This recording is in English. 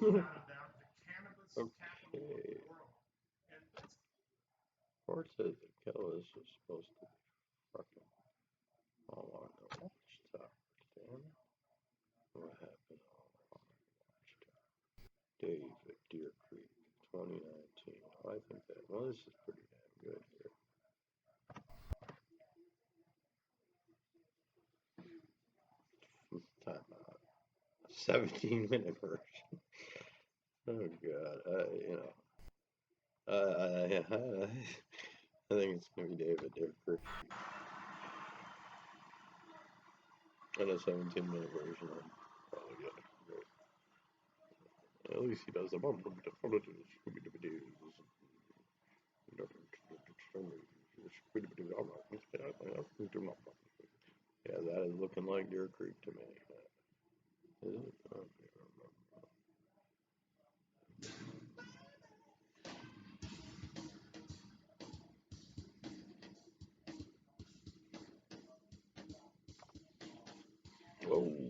Okay. Fort says the Kellis is supposed to be fucking all on the watchtower. Damn it. What happened all on the watchtower? David, Deer Creek, 2019. Oh, I think that, well, this is pretty damn good here. Time out. 17-minute version. Oh, God. I think it's going to be David, Deer Creek. And a 17-minute version. Probably get it. Great. At least he does the bump. Yeah, that is looking like Deer Creek to me. Is it? I don't remember.